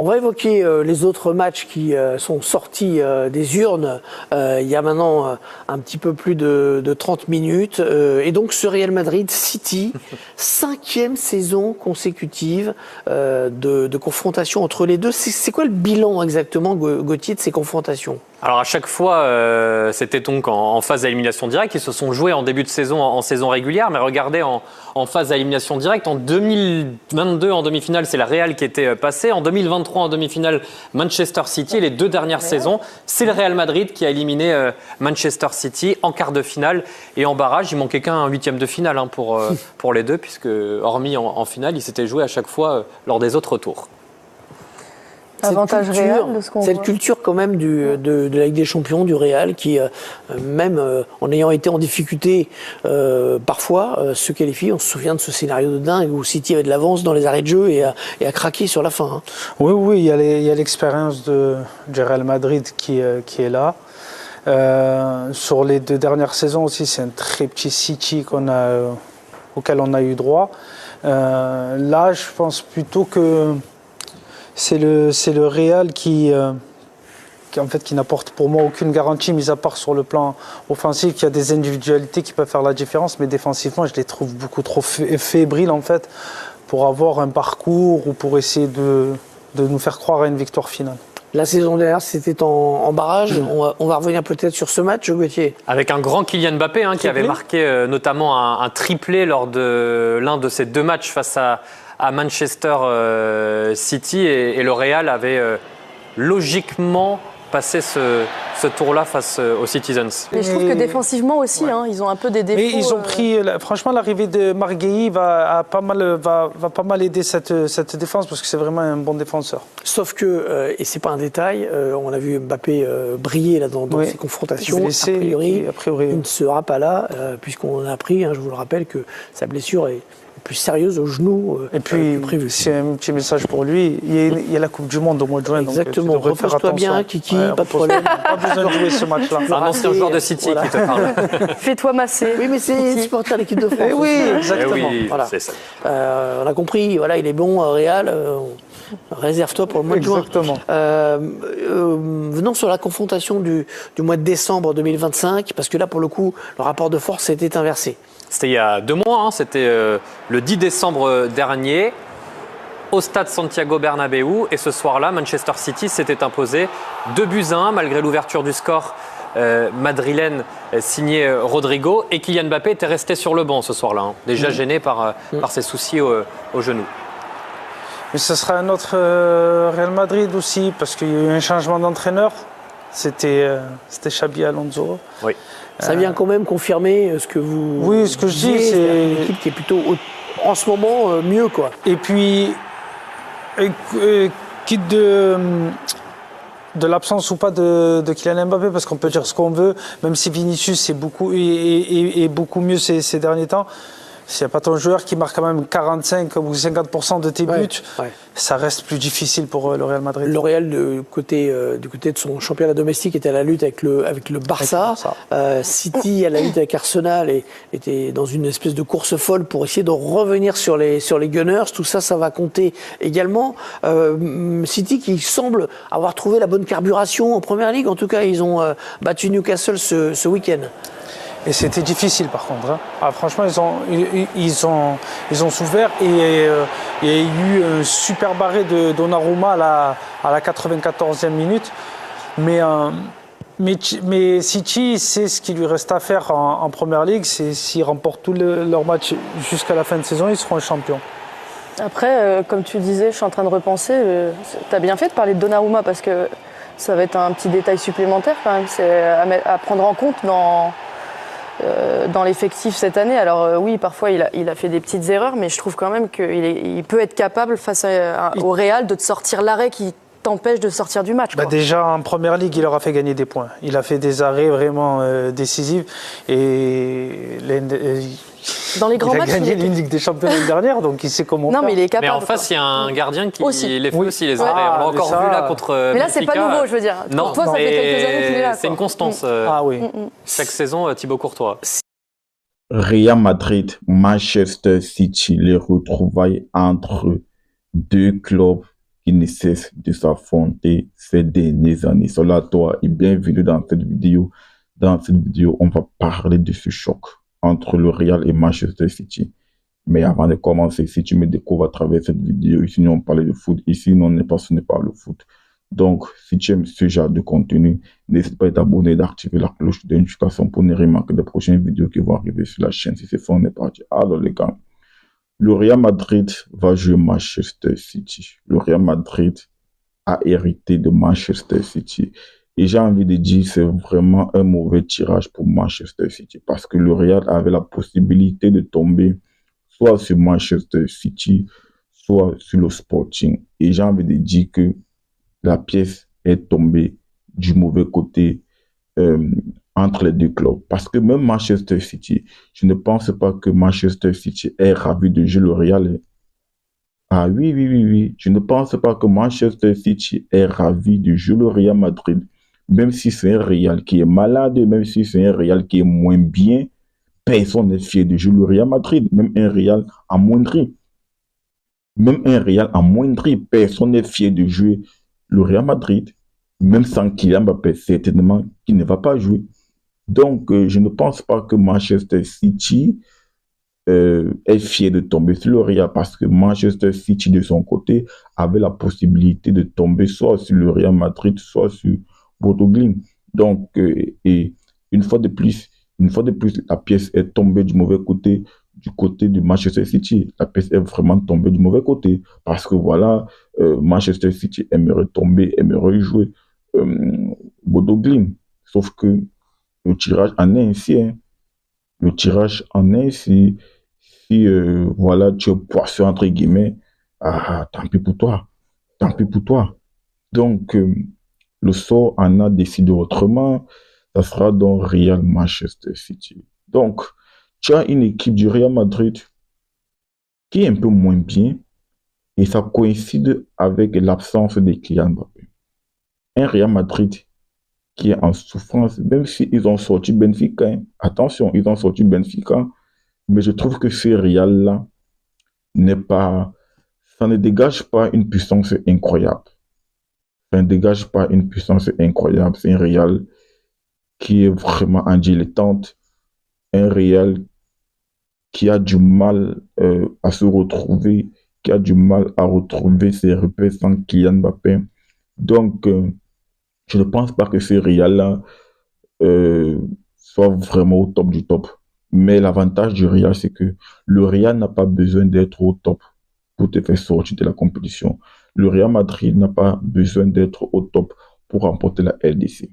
On va évoquer les autres matchs qui sont sortis des urnes il y a maintenant un petit peu plus de 30 minutes. Et donc ce Real Madrid City, 5e saison consécutive de confrontation entre les deux. C'est quoi le bilan exactement, Gauthier, de ces confrontations ? Alors à chaque fois, c'était donc en phase d'élimination directe. Ils se sont joués en début de saison, en saison régulière. Mais regardez, en phase d'élimination directe, en 2022, en demi-finale, c'est la Real qui était passée. En 2023, en demi-finale, Manchester City. Et les 2 dernières saisons, c'est le Real Madrid qui a éliminé Manchester City en quart de finale. Et en barrage, il manquait qu'un 8e de finale pour les deux, puisque hormis en finale, ils s'étaient joués à chaque fois lors des autres tours. Avantage Real de ce qu'on voit. Cette culture quand même de la Ligue des Champions, du Real, qui même en ayant été en difficulté parfois, se qualifie. On se souvient de ce scénario de dingue où City avait de l'avance dans les arrêts de jeu et a craqué sur la fin. Hein. Oui, il y a l'expérience du Real Madrid qui est là. Sur les 2 dernières saisons aussi, c'est un très petit City auquel on a eu droit. Là, je pense plutôt que c'est le Real qui n'apporte pour moi aucune garantie, mis à part sur le plan offensif, qu'il y a des individualités qui peuvent faire la différence, mais défensivement, je les trouve beaucoup trop fébriles en fait, pour avoir un parcours ou pour essayer de nous faire croire à une victoire finale. La saison dernière, c'était en barrage. On va revenir peut-être sur ce match, Gauthier. Avec un grand Kylian Mbappé qui avait marqué notamment un triplé lors de l'un de ces 2 matchs face à Manchester City et le Real avait logiquement passé ce tour-là face aux Citizens. Mais je trouve que défensivement aussi, ils ont un peu des défauts. Mais ils ont pris, franchement, l'arrivée de Marguerite va pas mal aider cette défense parce que c'est vraiment un bon défenseur. Sauf que, et c'est pas un détail, on a vu Mbappé briller là dans ces confrontations. Blessé, a priori, il ne sera pas là, puisqu'on a appris, je vous le rappelle, que sa blessure est plus sérieuse au genou et puis prévu. C'est un petit message pour lui. Il y a la Coupe du Monde au mois de juin. Exactement. Repose-toi bien, Kiki, pas de problème. Pas besoin de jouer ce match-là. C'est un ancien joueur de City qui te parle. Fais-toi masser. Oui, mais c'est supporter l'équipe de France. Oui, exactement. Oui, voilà. c'est ça. On a compris. Voilà, il est bon, Real. Réserve-toi pour le mois de juin. Exactement. Venons sur la confrontation du mois de décembre 2025, parce que là, pour le coup, le rapport de force était inversé. C'était il y a 2 mois, c'était le 10 décembre dernier, au stade Santiago Bernabéu. Et ce soir-là, Manchester City s'était imposé 2-1, malgré l'ouverture du score madrilène signé Rodrigo. Et Kylian Mbappé était resté sur le banc ce soir-là, déjà gêné par ses soucis au genou. Mais ce sera un autre Real Madrid aussi, parce qu'il y a eu un changement d'entraîneur. C'était Xabi Alonso. Oui. Ça vient quand même confirmer ce que vous. Oui, ce que je dis, c'est une équipe qui est plutôt en ce moment mieux, quoi. Et puis, quitte de l'absence ou pas de Kylian Mbappé, parce qu'on peut dire ce qu'on veut, même si Vinicius est beaucoup mieux ces derniers temps. S'il n'y a pas ton joueur qui marque quand même 45 ou 50% de tes buts, ça reste plus difficile pour le Real Madrid. Le Real, du côté de son championnat domestique, était à la lutte avec le Barça. City à la lutte avec Arsenal et était dans une espèce de course folle pour essayer de revenir sur les Gunners. Tout ça, ça va compter également. City qui semble avoir trouvé la bonne carburation en Première Ligue. En tout cas, ils ont battu Newcastle ce week-end. Et c'était difficile par contre. Franchement, ils ont souffert et il y a eu un super barré de Donnarumma à la 94e minute. Mais City, c'est ce qu'il lui reste à faire en Première Ligue. C'est s'ils remportent tous leurs matchs jusqu'à la fin de saison, ils seront champions. Après, comme tu disais, je suis en train de repenser. Tu as bien fait de parler de Donnarumma parce que ça va être un petit détail supplémentaire quand même. C'est à prendre en compte dans l'effectif cette année. Alors oui, parfois il a fait des petites erreurs, mais je trouve quand même qu'il peut être capable face au Real de te sortir l'arrêt qui t'empêche de sortir du match. Déjà en Première Ligue, il leur a fait gagner des points. Il a fait des arrêts vraiment décisifs et dans les grands matchs, il a gagné l'Unique des Champions l'année dernière, donc il sait comment faire. Mais il est capable. Mais en face, il y a un gardien qui les fait aussi les arrêts. On l'a encore ça, vu là contre. Mais là, c'est pas nouveau, je veux dire. Non, pour toi, ça fait quelques années qu'il est là. C'est une constance. Chaque saison, Thibaut Courtois. Real Madrid, Manchester City, les retrouvailles entre 2 clubs qui ne cessent de s'affronter ces dernières années. Salut à toi et bienvenue dans cette vidéo. Dans cette vidéo, on va parler de ce choc entre le Real et Manchester City. Mais avant de commencer, si tu me découvres à travers cette vidéo, ici nous on parle de foot, ici nous on n'est pas passionné par le foot. Donc, si tu aimes ce genre de contenu, n'hésite pas à t'abonner et d'activer la cloche de notification pour ne rien manquer des prochaines vidéos qui vont arriver sur la chaîne. Si c'est fait, on est parti. Alors les gars, le Real Madrid va jouer Manchester City. Le Real Madrid a hérité de Manchester City. Et j'ai envie de dire, c'est vraiment un mauvais tirage pour Manchester City parce que le Real avait la possibilité de tomber soit sur Manchester City, soit sur le Sporting. Et j'ai envie de dire que la pièce est tombée du mauvais côté entre les deux clubs. Parce que même Manchester City, je ne pense pas que Manchester City est ravi de jouer le Real. Ah oui, oui, oui, oui. Je ne pense pas que Manchester City est ravi de jouer le Real Madrid. Même si c'est un Real qui est malade, même si c'est un Real qui est moins bien, personne n'est fier de jouer le Real Madrid. Même un Real amoindri. Même un Real amoindri, personne n'est fier de jouer le Real Madrid. Même sans Kylian Mbappé, certainement, qui ne va pas jouer. Donc, je ne pense pas que Manchester City est fier de tomber sur le Real parce que Manchester City, de son côté, avait la possibilité de tomber soit sur le Real Madrid, soit sur Bodo Glimt. Donc, et une fois de plus, la pièce est tombée du mauvais côté, du côté de Manchester City. La pièce est vraiment tombée du mauvais côté parce que voilà, Manchester City aimerait tomber, aimerait jouer Bodo Glimt. Sauf que le tirage en est ainsi. Hein. Le tirage en est ainsi. Si voilà, tu es poisseux entre guillemets, ah, tant pis pour toi. Tant pis pour toi. Donc, le sort en a décidé autrement. Ça sera donc Real Manchester City. Donc, tu as une équipe du Real Madrid qui est un peu moins bien et ça coïncide avec l'absence de Kylian Mbappé. Un Real Madrid qui est en souffrance, même s'ils ont sorti Benfica. Hein. Attention, ils ont sorti Benfica, mais je trouve que ce Real-là ça ne dégage pas une puissance incroyable. Ça ne dégage pas une puissance incroyable. C'est un Real qui est vraiment en dilettante, un Real qui a du mal à se retrouver, qui a du mal à retrouver ses repères sans Kylian Mbappé. Donc, je ne pense pas que ce Real-là soit vraiment au top du top. Mais l'avantage du Real, c'est que le Real n'a pas besoin d'être au top pour te faire sortir de la compétition. Le Real Madrid n'a pas besoin d'être au top pour remporter la LDC.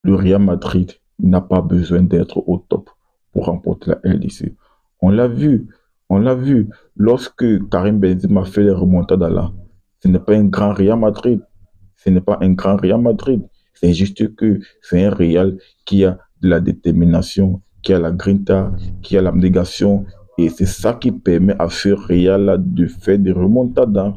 Le Real Madrid n'a pas besoin d'être au top pour remporter la LDC. On l'a vu, lorsque Karim Benzema fait les remontades là, ce n'est pas un grand Real Madrid. Ce n'est pas un grand Real Madrid. C'est juste que c'est un Real qui a de la détermination, qui a la grinta, qui a l'abnégation. Et c'est ça qui permet à ce Real de faire des remontades.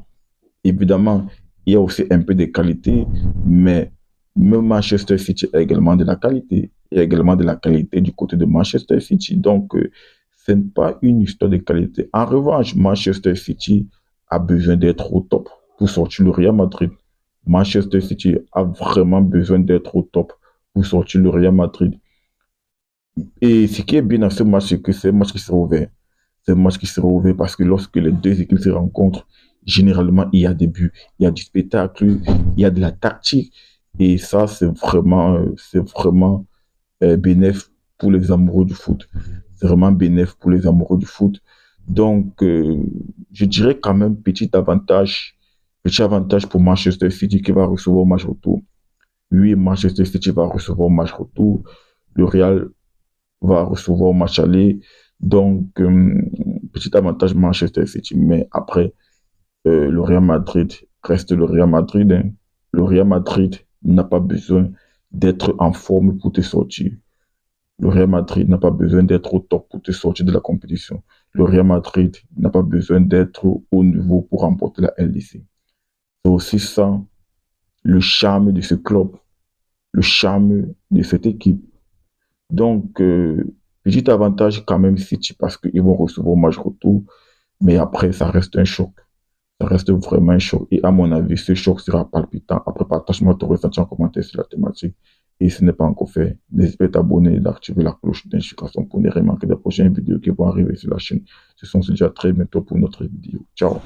Évidemment, il y a aussi un peu de qualité, mais même Manchester City a également de la qualité. Il y a également de la qualité du côté de Manchester City. Donc, ce n'est pas une histoire de qualité. En revanche, Manchester City a besoin d'être au top pour sortir le Real Madrid. Manchester City a vraiment besoin d'être au top pour sortir le Real Madrid. Et ce qui est bien dans ce match, c'est que c'est un match qui sera ouvert. C'est un match qui sera ouvert parce que lorsque les deux équipes se rencontrent, généralement, il y a des buts, il y a du spectacle, il y a de la tactique. Et ça, c'est vraiment bénéfique pour les amoureux du foot. C'est vraiment bénéfique pour les amoureux du foot. Donc, je dirais quand même petit avantage pour Manchester City qui va recevoir au match retour. Oui, Manchester City va recevoir au match retour. Le Real va recevoir au match aller. Donc, petit avantage Manchester City. Mais après, le Real Madrid reste le Real Madrid. Hein. Le Real Madrid n'a pas besoin d'être en forme pour te sortir. Le Real Madrid n'a pas besoin d'être au top pour te sortir de la compétition. Le Real Madrid n'a pas besoin d'être au niveau pour remporter la LDC. C'est aussi ça, le charme de ce club, le charme de cette équipe. Donc, petit avantage quand même City parce qu'ils vont recevoir au match retour, mais après, ça reste un choc. Ça reste vraiment un choc. Et à mon avis, ce choc sera palpitant. Après, partage-moi ton ressenti en commentaire sur la thématique. Et si ce n'est pas encore fait, n'hésite pas à t'abonner et d'activer la cloche de notification pour ne rien manquer des prochaines vidéos qui vont arriver sur la chaîne. Ce sont déjà très bientôt pour notre vidéo. Ciao.